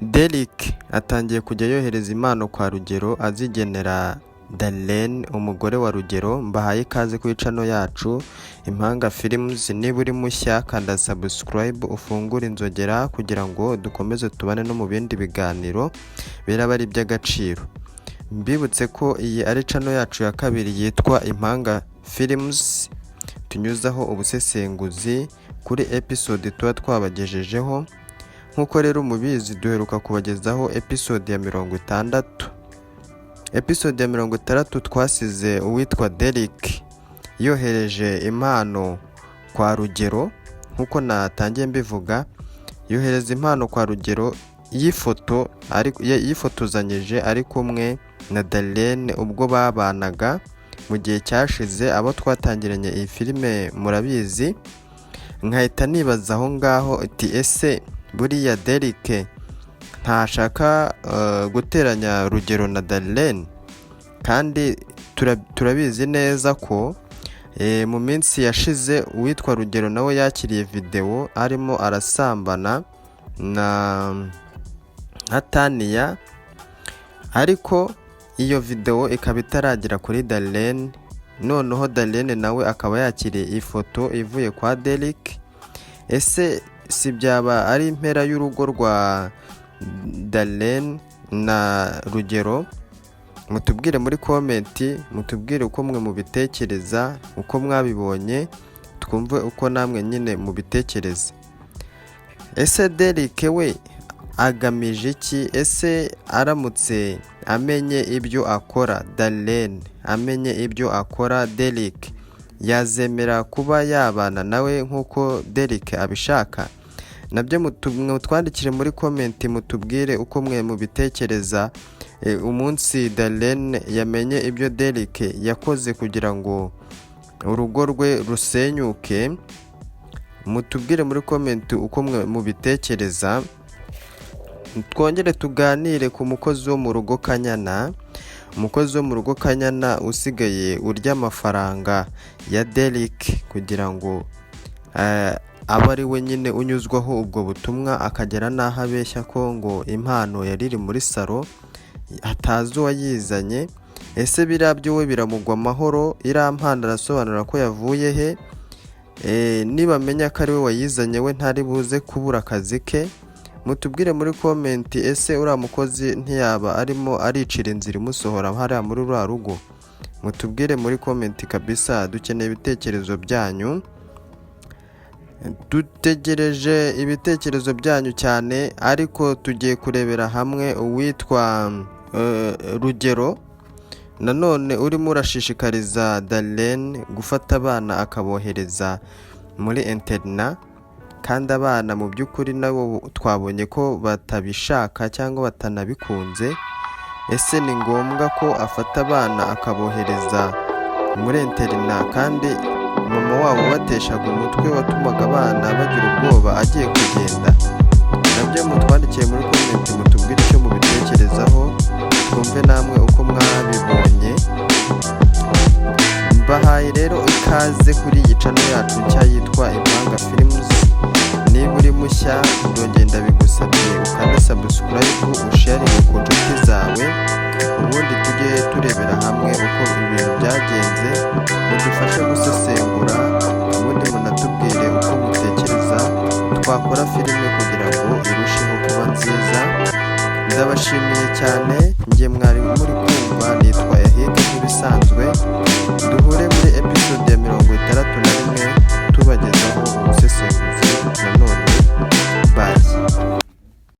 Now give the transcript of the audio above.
Derrick atangiye kujya yohereza impano kwa Rugero azigenera Darlene umugore wa Rugero. Mbahaye ikaze kuri channel yacu Impanga Films. Niba uri mushya kanda subscribe ufungure inzogera kugira ngo dukomeze tubane no mu bindi biganiro biraba ari by'agaciro. Mbibutse ko iyi ari channel yacu ya kabiri yitwa Impanga Films, tunyuzaho ubusesenguzi kuri episode tuba twabagejejeho. Nkuko rero mubizi duheruka kubagezaho episode ya 60. Episode ya 60 twasize uwitwa Derrick yohereje impano kwa Rugero. Nkuko natangiye mbivuga, yohereza impano kwa Rugero y'ifoto yifotozanyije ari kumwe na Darlene ubwo babanaga mu gihe cyashize. Abo twatangiranye iyi filime murabizi. Nkahita nibaza aho ngaho ati ese buriya Derrick ntashaka guteranya Rugero na Darlene? Kandi turabizi neza ko mu minsi yashize uwitwa Rugero nawe yakiriye video arimo arasambana na Tania, ariko iyo video ikaba itaragera kuri Darlene. Noneho Darlene nawe akaba yakiriye ifoto ivuye kwa Derrick. Ese si byaba ari impera y'urugo rwa Darlene na Rugero? Mutubwire muri comment, mutubwire uko mwe mubitekereza, uko mwabibonye, twumve uko namwe nyine mubitekereza. Ese Derrick we agamije iki? Ese aramutse amenye ibyo akora Darlene, amenye ibyo akora Derrick, yazemera kuba yabana nawe nkuko Derrick abishaka? Nabyo mutwandikire muri comment, mutubwire uko mwe mubitekereza. Umunsi Darlene yamenye ibyo Derrick yakoze kugira ngo urugo rwe rusenyuke, mutubwire muri comment uko mwe mubitekereza. Twongere tuganire ku mukozi wo mu rugo Kanyana. Umukozi wo mu rugo Kanyana usigaye urya amafaranga ya Derrick kugira ngo aba ari we nyine unyuzwaho ubwo butumwa, akagera n'aho abeshya ko ngo impano yari iri muri salo atazi uwayizanye. Ese biriya byo we biramugwa amahoro? Iriya mpano arasobanura ko yavuye he? Niba amenya ko ari we wayizanye, we ntari buze kubura akazi ke. Mutubwire muri comment, ese uriya mukozi ntiyaba arimo aricira inzira imusohora hariya muri rwa rugo? Mutubwire muri comment kabisa, dukeneye ibitekerezo byanyu. Dutegereje ibitekerezo byanyu cyane, ariko tugiye kurebera hamwe uwitwa Rugero nanone urimo urashishikariza Darlene gufata abana akabohereza muri interna, kandi abana mu by'ukuri nabo twabonye ko batabishaka cyangwa batanabikunze. Ese ni ngombwa ko afata abana akabohereza muri interna kandi mama wabo bateshaga umutwe watumaga abana bagira ubwoba agiye kugenda? Nabyo mutwandikiye muri comment, mutubwire icyo mubitekerezaho, twumve namwe uko mwabibonye. Mbahaye rero ikaze kuri iyi channel yacu nshya yitwa Impanga Films. Niba uri mushya ndongenda bigusabye ukande subscribe, usharinge ku nshuti zawe, ubundi tujye turebera hamwe uko ibintu byagenze, mudufashe gusesengura, ubundi munatubwire uko mutekereza twakora filime kugira ngo irusheho kuba nziza. Ndabashimiye cyane, njye mwari muri kumva nitwa